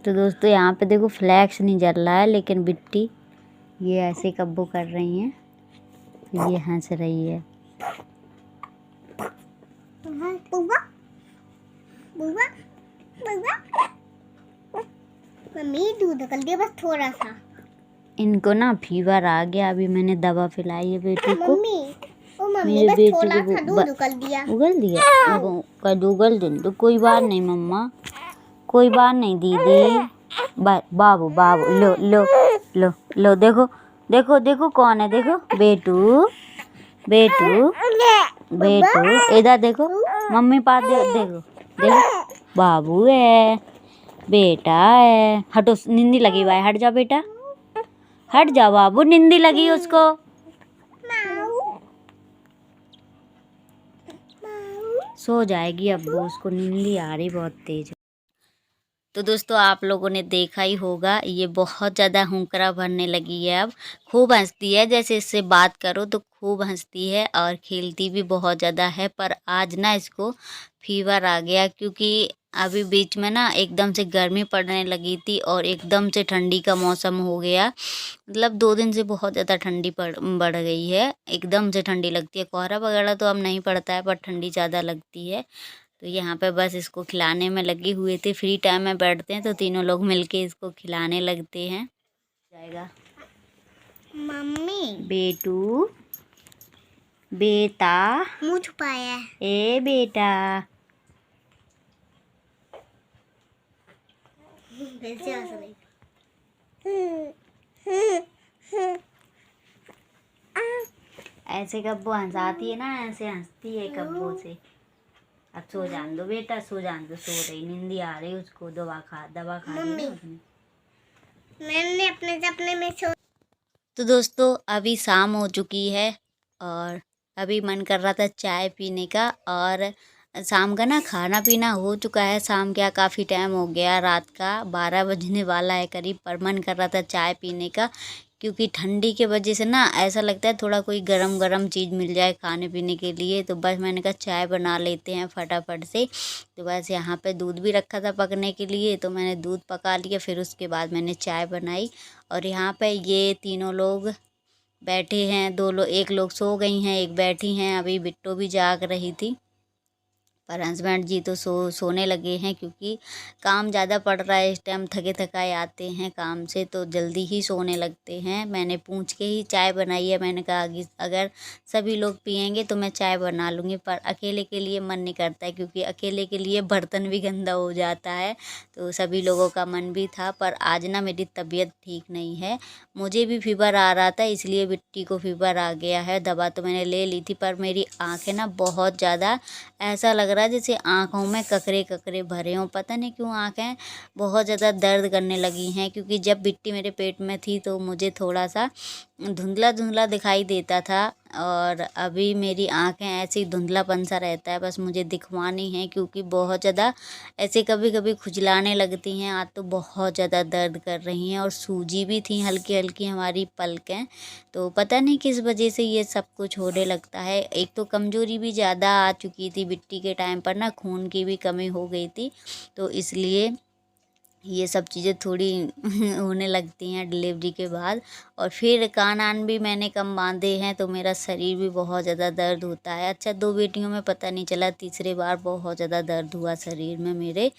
तो दोस्तों यहाँ पे देखो फ्लैक्स नहीं जल रहा है, लेकिन बिट्टी ये ऐसे कब्बो कर रही हैं, ये हंस रही है। मम्मी दूध कर दिया बस थोड़ा सा। इनको ना फीवर आ गया, अभी मैंने दवा पिलाई है बेटी को। मम्मी मेरे बस बेटी थोड़ा को सा दूध उगल दिया। उगल दिया, कद उगल दिन तो कोई बात नहीं मम्मा, कोई बात नहीं दीदी। बाबू बाबू लो लो लो लो, देखो देखो देखो कौन है, देखो बेटू बेटू बेटू, इधर देखो मम्मी पास देखो देखो, बाबू है, बेटा है। हटो, निंदी लगी हुआ है, हट जा बेटा, हट जा बाबू, निंदी लगी उसको। सो जाएगी अब वो, उसको नींदी आ रही बहुत तेज। तो दोस्तों आप लोगों ने देखा ही होगा, ये बहुत ज़्यादा हुंकरा भरने लगी है अब। खूब हंसती है, जैसे इससे बात करो तो खूब हंसती है और खेलती भी बहुत ज़्यादा है। पर आज ना इसको फीवर आ गया, क्योंकि अभी बीच में ना एकदम से गर्मी पड़ने लगी थी और एकदम से ठंडी का मौसम हो गया। मतलब 2 दिन से बहुत ज़्यादा ठंडी बढ़ गई है, एकदम से ठंडी लगती है। कोहरा वगैरह तो अब नहीं पड़ता है, पर ठंडी ज़्यादा लगती है। तो यहाँ पे बस इसको खिलाने में लगे हुए थे। फ्री टाइम में बैठते हैं तो तीनों लोग मिलके इसको खिलाने लगते हैं। जाएगा मम्मी बेटू, बेटा, मुँह छुपाया है। ए बेटा, ऐसे कब्बो हंसाती है ना, ऐसे हंसती है कब्बो से। अब सो जान दो बेटा, सो जान दो, सो रही, नींदी आ रही उसको, दवा खा ली उसने। मैंने अपने सपने में सो। तो दोस्तों अभी शाम हो चुकी है और अभी मन कर रहा था चाय पीने का, और शाम का ना खाना पीना हो चुका है। शाम क्या, काफ़ी टाइम हो गया, रात का 12 बजने वाला है करीब, पर मन कर रहा था चाय पीने का, क्योंकि ठंडी के वजह से ना ऐसा लगता है थोड़ा कोई गरम गरम चीज़ मिल जाए खाने पीने के लिए। तो बस मैंने कहा चाय बना लेते हैं फटाफट से। तो बस यहाँ पे दूध भी रखा था पकने के लिए, तो मैंने दूध पका लिया, फिर उसके बाद मैंने चाय बनाई। और यहाँ पे ये तीनों लोग बैठे हैं, एक लोग सो गई हैं, एक बैठी हैं, अभी बिट्टो भी जाग रही थी। पर हस्बैंड जी तो सोने लगे हैं, क्योंकि काम ज़्यादा पड़ रहा है इस टाइम, थके थकाए आते हैं काम से तो जल्दी ही सोने लगते हैं। मैंने पूछ के ही चाय बनाई है, मैंने कहा कि अगर सभी लोग पियेंगे तो मैं चाय बना लूँगी, पर अकेले के लिए मन नहीं करता है, क्योंकि अकेले के लिए बर्तन भी गंदा हो जाता है। तो सभी लोगों का मन भी था, पर आज ना मेरी तबीयत ठीक नहीं है, मुझे भी फीवर आ रहा था, इसलिए बिट्टी को फीवर आ गया है। दवा तो मैंने ले ली थी, पर मेरी आँखें ना बहुत ज़्यादा, ऐसा लग रहा है जैसे आँखों में ककरे ककरे भरे हों। पता नहीं क्यों आँखें बहुत ज़्यादा दर्द करने लगी हैं, क्योंकि जब बिट्टी मेरे पेट में थी तो मुझे थोड़ा सा धुंधला धुंधला दिखाई देता था, और अभी मेरी आँखें ऐसे ही धुंधलापन सा रहता है। बस मुझे दिखवानी है, क्योंकि बहुत ज़्यादा ऐसे कभी कभी खुजलाने लगती हैं। आज तो बहुत ज़्यादा दर्द कर रही हैं, और सूजी भी थी हल्की हल्की हमारी पलकें। तो पता नहीं किस वजह से ये सब कुछ होने लगता है। एक तो कमज़ोरी भी ज़्यादा आ चुकी थी, बिट्टी के टाइम पर ना खून की भी कमी हो गई थी, तो इसलिए ये सब चीज़ें थोड़ी होने लगती हैं डिलीवरी के बाद। और फिर कान भी मैंने कम बांधे हैं, तो मेरा शरीर भी बहुत ज़्यादा दर्द होता है। अच्छा, 2 बेटियों में पता नहीं चला, तीसरे बार बहुत ज़्यादा दर्द हुआ शरीर में मेरे।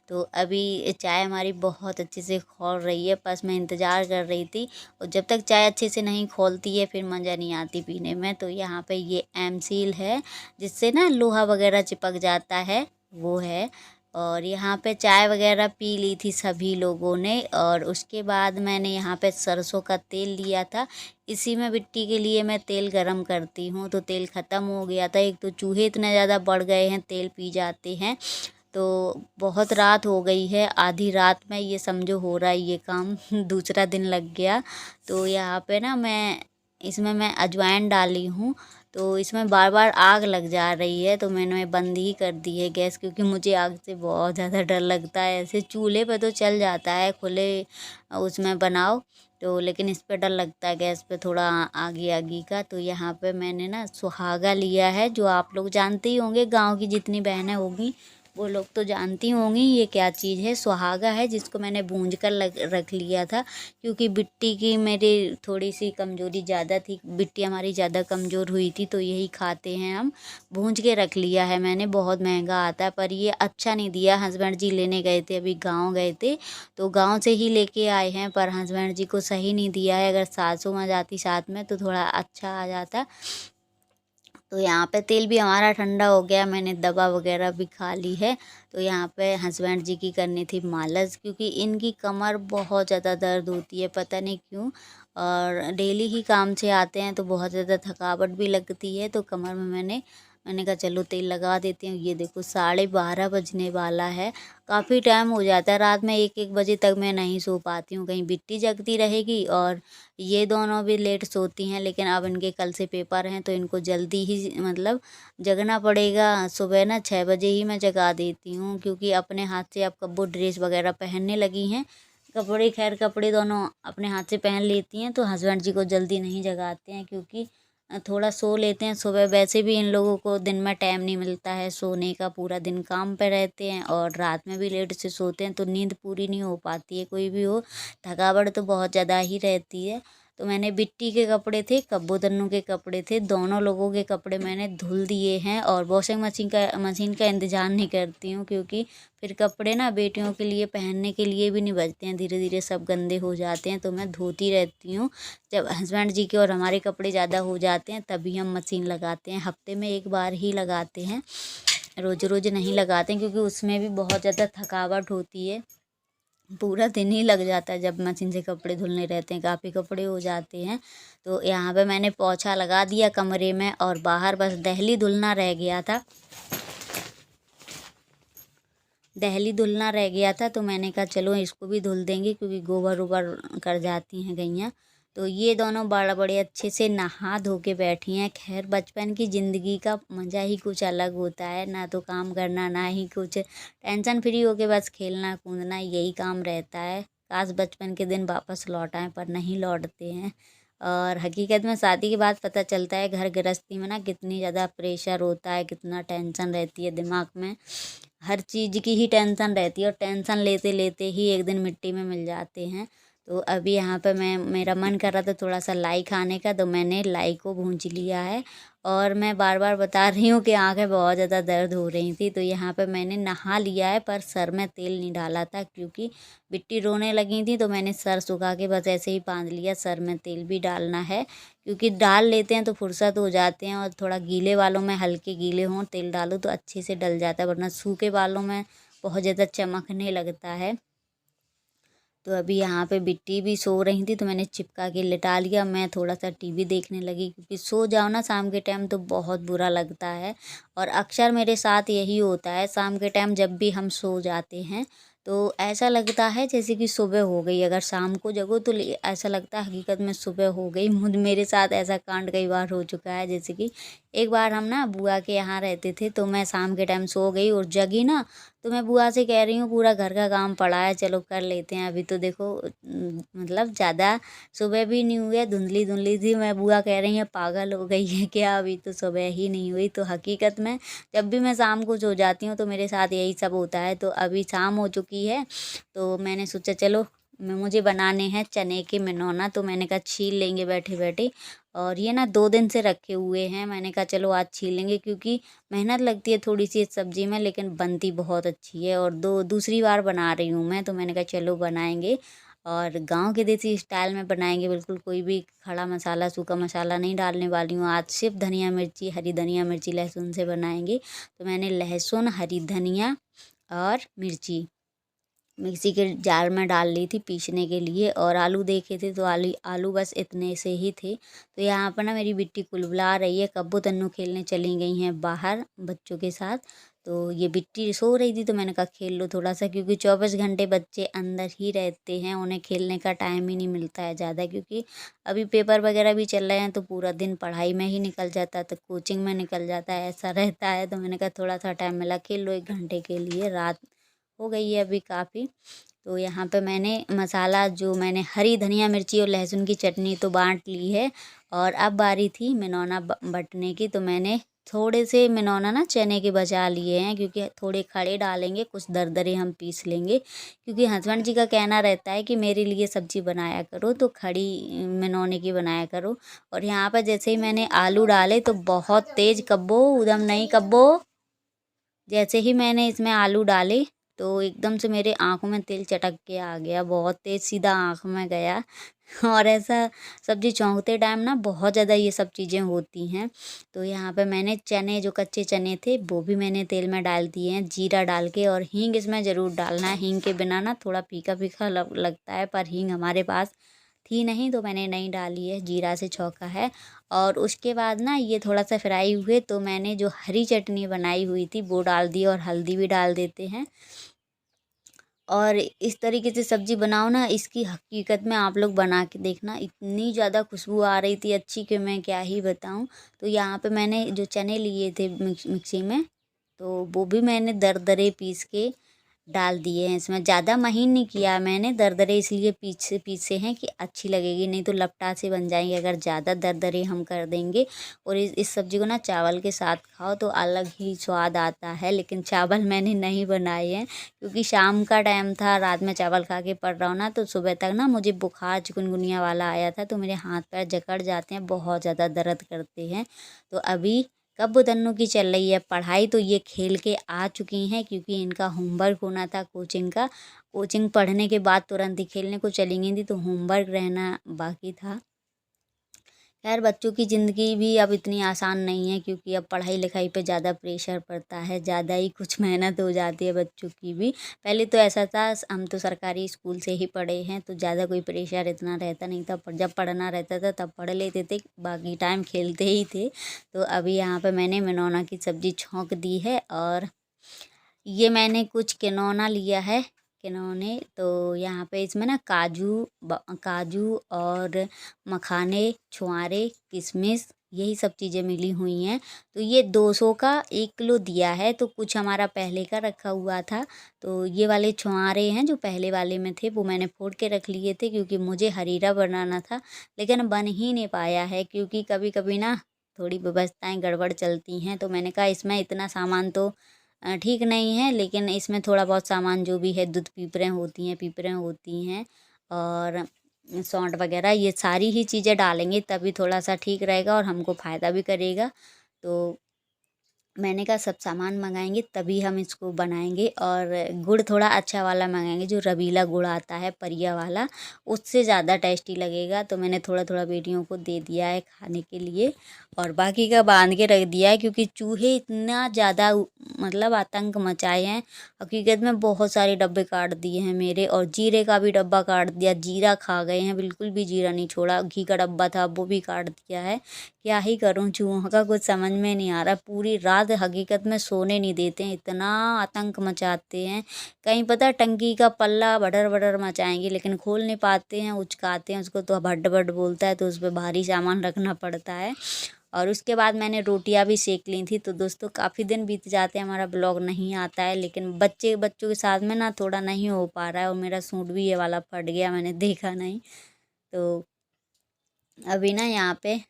तो अभी चाय हमारी बहुत अच्छे से खौल रही है, बस मैं इंतज़ार कर रही थी, और जब तक चाय अच्छे से नहीं खौलती है फिर मज़ा नहीं आती पीने में। तो यहाँ पे ये एमसील है, जिससे ना लोहा वगैरह चिपक जाता है, वो है। और यहाँ पे चाय वगैरह पी ली थी सभी लोगों ने, और उसके बाद मैंने यहाँ पे सरसों का तेल लिया था। इसी में बिट्टी के लिए मैं तेल गरम करती हूँ, तो तेल ख़त्म हो गया था। एक तो चूहे इतने ज़्यादा बढ़ गए हैं, तेल पी जाते हैं। तो बहुत रात हो गई है, आधी रात में ये समझो हो रहा है ये काम दूसरा दिन लग गया। तो यहाँ पे ना इसमें मैं अजवाइन डाली हूँ, तो इसमें बार बार आग लग जा रही है, तो मैंने बंद ही कर दी है गैस, क्योंकि मुझे आग से बहुत ज़्यादा डर लगता है। ऐसे चूल्हे पे तो चल जाता है खुले उसमें बनाओ तो, लेकिन इस पे डर लगता है गैस पे थोड़ा आगी आगी का। तो यहाँ पे मैंने ना सुहागा लिया है, जो आप लोग जानते ही होंगे, गांव की जितनी बहनें होगी वो लोग तो जानती होंगी ये क्या चीज़ है। सुहागा है जिसको मैंने भूंज कर रख लिया था, क्योंकि बिट्टी की मेरी थोड़ी सी कमज़ोरी ज़्यादा थी, बिट्टी हमारी ज़्यादा कमज़ोर हुई थी, तो यही खाते हैं हम। भूंज के रख लिया है मैंने, बहुत महंगा आता है पर ये अच्छा नहीं दिया। हस्बैंड जी लेने गए थे, अभी गाँव गए थे तो गाँव से ही लेके आए हैं, पर हस्बैंड जी को सही नहीं दिया है। अगर सासू माँ जाती साथ में तो थोड़ा अच्छा आ जाता। तो यहाँ पे तेल भी हमारा ठंडा हो गया, मैंने दवा वगैरह भी खा ली है। तो यहाँ पे हस्बैंड जी की करनी थी मालिश, क्योंकि इनकी कमर बहुत ज़्यादा दर्द होती है, पता नहीं क्यों। और डेली ही काम से आते हैं तो बहुत ज़्यादा थकावट भी लगती है, तो कमर में मैंने कहा चलो तेल लगा देती हूँ। ये देखो 12:30 बजने वाला है, काफ़ी टाइम हो जाता है। रात में 1-1 बजे तक मैं नहीं सो पाती हूँ, कहीं बिट्टी जगती रहेगी और ये दोनों भी लेट सोती हैं। लेकिन अब इनके कल से पेपर हैं तो इनको जल्दी ही मतलब जगना पड़ेगा। सुबह ना 6 बजे ही मैं जगा देती हूँ, क्योंकि अपने हाथ से अब कब वो ड्रेस वगैरह पहनने लगी हैं। कपड़े खैर कपड़े दोनों अपने हाथ से पहन लेती हैं, तो हस्बैंड जी को जल्दी नहीं जगाते हैं, क्योंकि थोड़ा सो लेते हैं सुबह। वैसे भी इन लोगों को दिन में टाइम नहीं मिलता है सोने का, पूरा दिन काम पे रहते हैं और रात में भी लेट से सोते हैं, तो नींद पूरी नहीं हो पाती है। कोई भी हो, थकावट तो बहुत ज़्यादा ही रहती है। तो मैंने बिट्टी के कपड़े थे, कब्बू तन्नू के कपड़े थे, दोनों लोगों के कपड़े मैंने धुल दिए हैं। और वॉशिंग मशीन का इंतज़ार नहीं करती हूँ, क्योंकि फिर कपड़े ना बेटियों के लिए पहनने के लिए भी नहीं बचते हैं, धीरे धीरे सब गंदे हो जाते हैं। तो मैं धोती रहती हूँ। जब हस्बैंड जी के और हमारे कपड़े ज़्यादा हो जाते हैं तभी हम मशीन लगाते हैं, हफ्ते में 1 बार ही लगाते हैं, रोज़ रोज़ नहीं लगाते हैं, क्योंकि उसमें भी बहुत ज़्यादा थकावट होती है। पूरा दिन ही लग जाता है जब मशीन से कपड़े धुलने रहते हैं, काफ़ी कपड़े हो जाते हैं। तो यहाँ पे मैंने पोछा लगा दिया कमरे में, और बाहर बस दहली धुलना रह गया था। दहली धुलना रह गया था तो मैंने कहा चलो इसको भी धुल देंगे, क्योंकि गोबर ओबर कर जाती हैं गैया। तो ये दोनों बड़े अच्छे से नहा धो के बैठी हैं। खैर बचपन की ज़िंदगी का मज़ा ही कुछ अलग होता है, ना तो काम करना ना ही कुछ, टेंशन फ्री होके बस खेलना कूदना यही काम रहता है। काश बचपन के दिन वापस लौट आएँ, पर नहीं लौटते हैं। और हकीकत में शादी के बाद पता चलता है घर गृहस्थी में ना कितनी ज़्यादा प्रेशर होता है, कितना टेंशन रहती है दिमाग में। हर चीज़ की ही टेंशन रहती है, और टेंशन लेते लेते ही एक दिन मिट्टी में मिल जाते हैं। तो अभी यहाँ पे मेरा मन कर रहा था थोड़ा सा लाई खाने का, तो मैंने लाई को भूंज लिया है। और मैं बार बार बता रही हूँ कि आंखें बहुत ज़्यादा दर्द हो रही थी, तो यहाँ पे मैंने नहा लिया है, पर सर में तेल नहीं डाला था, क्योंकि बिट्टी रोने लगी थी तो मैंने सर सुखा के बस ऐसे ही बांध लिया। सर में तेल भी डालना है, क्योंकि डाल लेते हैं तो फुर्सत हो जाते हैं, और थोड़ा गीले बालों में हल्के गीले हों तेल डालो तो अच्छे से डल जाता है, वरना सूखे बालों में बहुत ज़्यादा चमकने लगता है। तो अभी यहाँ पे बिट्टी भी सो रही थी तो मैंने चिपका के लिटा लिया। मैं थोड़ा सा टीवी देखने लगी, क्योंकि सो जाओ ना शाम के टाइम तो बहुत बुरा लगता है, और अक्सर मेरे साथ यही होता है। शाम के टाइम जब भी हम सो जाते हैं तो ऐसा लगता है जैसे कि सुबह हो गई। अगर शाम को जगो तो ऐसा लगता है हकीकत में सुबह हो गई। मेरे साथ ऐसा कांड कई बार हो चुका है। जैसे कि एक बार हम ना बुआ के यहाँ रहते थे, तो मैं शाम के टाइम सो गई और जगी ना, तो मैं बुआ से कह रही हूँ पूरा घर का काम पड़ा है, चलो कर लेते हैं। अभी तो देखो मतलब ज़्यादा सुबह भी नहीं हुई है, धुंधली धुंधली थी। मैं बुआ कह रही है पागल हो गई है क्या, अभी तो सुबह ही नहीं हुई। तो हकीकत में जब भी मैं शाम को सो जाती हूँ तो मेरे साथ यही सब होता है। तो अभी शाम हो चुकी है तो मैंने सोचा चलो मुझे बनाने हैं चने के मिनोना, तो मैंने कहा छील लेंगे बैठे बैठे। और ये ना 2 दिन से रखे हुए हैं, मैंने कहा चलो आज छील लेंगे, क्योंकि मेहनत लगती है थोड़ी सी इस सब्ज़ी में, लेकिन बनती बहुत अच्छी है। और दूसरी बार बना रही हूँ मैं, तो मैंने कहा चलो बनाएंगे, और गांव के देसी स्टाइल में बनाएंगे। बिल्कुल कोई भी खड़ा मसाला सूखा मसाला नहीं डालने वाली हूँ आज, सिर्फ धनिया मिर्ची, हरी धनिया मिर्ची लहसुन से बनाएंगे। तो मैंने लहसुन, हरी धनिया और मिर्ची मिक्सी के जार में डाल ली थी पीसने के लिए, और आलू देखे थे तो आलू बस इतने से ही थे। तो यहाँ पर ना मेरी बिट्टी कुलबुला रही है, कब्बू तन्नू खेलने चली गई हैं बाहर बच्चों के साथ। तो ये बिट्टी सो रही थी तो मैंने कहा खेल लो थोड़ा सा, क्योंकि 24 घंटे बच्चे अंदर ही रहते हैं, उन्हें खेलने का टाइम ही नहीं मिलता है ज़्यादा, क्योंकि अभी पेपर वगैरह भी चल रहे हैं तो पूरा दिन पढ़ाई में ही निकल जाता है, तो कोचिंग में निकल जाता है, ऐसा रहता है। तो मैंने कहा थोड़ा सा टाइम मिला खेल लो 1 घंटे के लिए। रात हो गई है अभी काफ़ी। तो यहाँ पे मैंने मसाला जो मैंने हरी धनिया मिर्ची और लहसुन की चटनी तो बांट ली है, और अब बारी थी मिनौना बटने की। तो मैंने थोड़े से मिनौना ना चने के बचा लिए हैं, क्योंकि थोड़े खड़े डालेंगे, कुछ दरदरे हम पीस लेंगे, क्योंकि हस्बैंड जी का कहना रहता है कि मेरे लिए सब्जी बनाया करो तो खड़ी मिनौने की बनाया करो। और यहाँ पर जैसे ही मैंने आलू डाले तो बहुत तेज कब्बो उदम नहीं कब्बो, जैसे ही मैंने इसमें आलू डाले तो एकदम से मेरे आँखों में तेल चटक के आ गया, बहुत तेज सीधा आँख में गया। और ऐसा सब्जी छौंकते टाइम ना बहुत ज़्यादा ये सब चीज़ें होती हैं। तो यहाँ पे मैंने चने, जो कच्चे चने थे वो भी मैंने तेल में डाल दिए हैं, जीरा डाल के। और हींग इसमें ज़रूर डालना है, हींग के बिना ना थोड़ा फीका फीका लगता है, पर हींग हमारे पास थी नहीं तो मैंने नहीं डाली है, जीरा से छौंका है। और उसके बाद ना ये थोड़ा सा फ्राई हुए तो मैंने जो हरी चटनी बनाई हुई थी वो डाल दी, और हल्दी भी डाल देते हैं। और इस तरीके से सब्जी बनाओ ना, इसकी हकीकत में आप लोग बना के देखना, इतनी ज़्यादा खुशबू आ रही थी अच्छी कि मैं क्या ही बताऊं। तो यहाँ पे मैंने जो चने लिए थे मिक्सी में, तो वो भी मैंने दरदरे पीस के डाल दिए हैं इसमें। ज़्यादा महीन नहीं किया मैंने, दरदरे इसलिए पीछे पीछे हैं कि अच्छी लगेगी, नहीं तो लपटा से बन जाएंगे अगर ज़्यादा दरदरे हम कर देंगे। और इस सब्ज़ी को ना चावल के साथ खाओ तो अलग ही स्वाद आता है। लेकिन चावल मैंने नहीं बनाए हैं, क्योंकि शाम का टाइम था, रात में चावल खा के पड़ रहा हूँ ना, तो सुबह तक ना मुझे बुखार चिकनगुनिया वाला आया था, तो मेरे हाथ पैर जकड़ जाते हैं, बहुत ज़्यादा दर्द करते हैं। तो अभी कब तन्नू की चल रही है पढ़ाई, तो ये खेल के आ चुकी हैं, क्योंकि इनका होमवर्क होना था कोचिंग का। कोचिंग पढ़ने के बाद तुरंत ही खेलने को चली गई थी, तो होमवर्क रहना बाकी था। खैर बच्चों की ज़िंदगी भी अब इतनी आसान नहीं है, क्योंकि अब पढ़ाई लिखाई पे ज़्यादा प्रेशर पड़ता है, ज़्यादा ही कुछ मेहनत हो जाती है बच्चों की भी। पहले तो ऐसा था, हम तो सरकारी स्कूल से ही पढ़े हैं, तो ज़्यादा कोई प्रेशर इतना रहता नहीं था, पर जब पढ़ना रहता था तब पढ़ लेते थे, बाकी टाइम खेलते ही थे। तो अभी यहाँ पे मैंने मिनौना की सब्ज़ी छौंक दी है, और ये मैंने कुछ किनौना लिया है, किनौने। तो यहाँ पे इसमें ना काजू और मखाने, छुआरे, किशमिश, यही सब चीज़ें मिली हुई हैं। तो ये 200 का 1 किलो दिया है, तो कुछ हमारा पहले का रखा हुआ था। तो ये वाले छुआरे हैं जो पहले वाले में थे, वो मैंने फोड़ के रख लिए थे, क्योंकि मुझे हरीरा बनाना था, लेकिन बन ही नहीं पाया है, क्योंकि कभी कभी ना थोड़ी व्यवस्थाएं गड़बड़ चलती हैं। तो मैंने कहा इसमें इतना सामान तो ठीक नहीं है, लेकिन इसमें थोड़ा बहुत सामान जो भी है, दूध पीपरें होती हैं और सौंठ वगैरह, ये सारी ही चीज़ें डालेंगे तभी थोड़ा सा ठीक रहेगा और हमको फ़ायदा भी करेगा। तो मैंने कहा सब सामान मंगाएंगे तभी हम इसको बनाएंगे। और गुड़ थोड़ा अच्छा वाला मंगाएंगे, जो रवीला गुड़ आता है परिया वाला, उससे ज़्यादा टेस्टी लगेगा। तो मैंने थोड़ा थोड़ा बेटियों को दे दिया है खाने के लिए, और बाकी का बांध के रख दिया है, क्योंकि चूहे इतना ज़्यादा मतलब आतंक मचाए हैं। हकीकत में बहुत सारे डब्बे काट दिए हैं मेरे, और जीरे का भी डब्बा काट दिया, जीरा खा गए हैं, बिल्कुल भी जीरा नहीं छोड़ा। घी का डब्बा था वो भी काट दिया है। क्या ही करूं, चूहों का कुछ समझ में नहीं आ रहा। पूरी रात हकीकत में सोने नहीं देते हैं, इतना आतंक मचाते हैं। कहीं पता टंकी का पल्ला बडर बडर मचाएंगे, लेकिन खोल नहीं पाते हैं, उचकाते हैं उसको, तो भड्ड भड्ड बोलता है, तो उस पर भारी सामान रखना पड़ता है। और उसके बाद मैंने रोटियां भी सेक ली थी। तो दोस्तों काफ़ी दिन बीत जाते हैं, हमारा ब्लॉग नहीं आता है, लेकिन बच्चों के साथ में ना थोड़ा नहीं हो पा रहा है। और मेरा सूट भी ये वाला फट गया, मैंने देखा नहीं। तो अभी ना यहाँ पे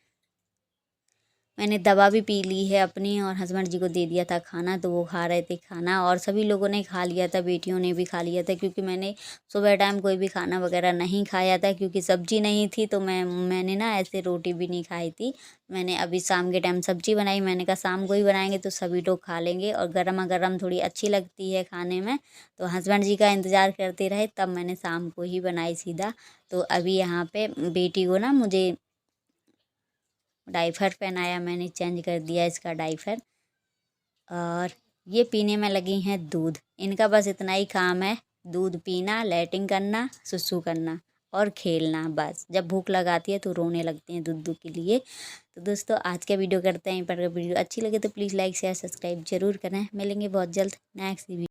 मैंने दवा भी पी ली है अपनी, और हस्बैंड जी को दे दिया था खाना, तो वो खा रहे थे खाना, और सभी लोगों ने खा लिया था, बेटियों ने भी खा लिया था, क्योंकि मैंने सुबह टाइम कोई भी खाना वगैरह नहीं खाया था, क्योंकि सब्जी नहीं थी। तो मैंने ना ऐसे रोटी भी नहीं खाई थी। मैंने अभी शाम के टाइम सब्जी बनाई, मैंने कहा शाम को ही बनाएंगे तो सभी लोग खा लेंगे, और गर्मा गर्म थोड़ी अच्छी लगती है खाने में। तो हस्बैंड जी का इंतज़ार करते रहे, तब मैंने शाम को ही बनाई सीधा। तो अभी यहाँ पे बेटी को ना मुझे डाइपर पहनाया, मैंने चेंज कर दिया इसका डाइपर। और ये पीने में लगी हैं दूध, इनका बस इतना ही काम है, दूध पीना, लैटिंग करना, सुसु करना और खेलना। बस जब भूख लगाती है तो रोने लगती हैं दूध के लिए। तो दोस्तों आज का वीडियो करते हैं पर, अगर वीडियो अच्छी लगे तो प्लीज़ लाइक शेयर सब्सक्राइब जरूर करें। मिलेंगे बहुत जल्द नेक्स्ट वीडियो।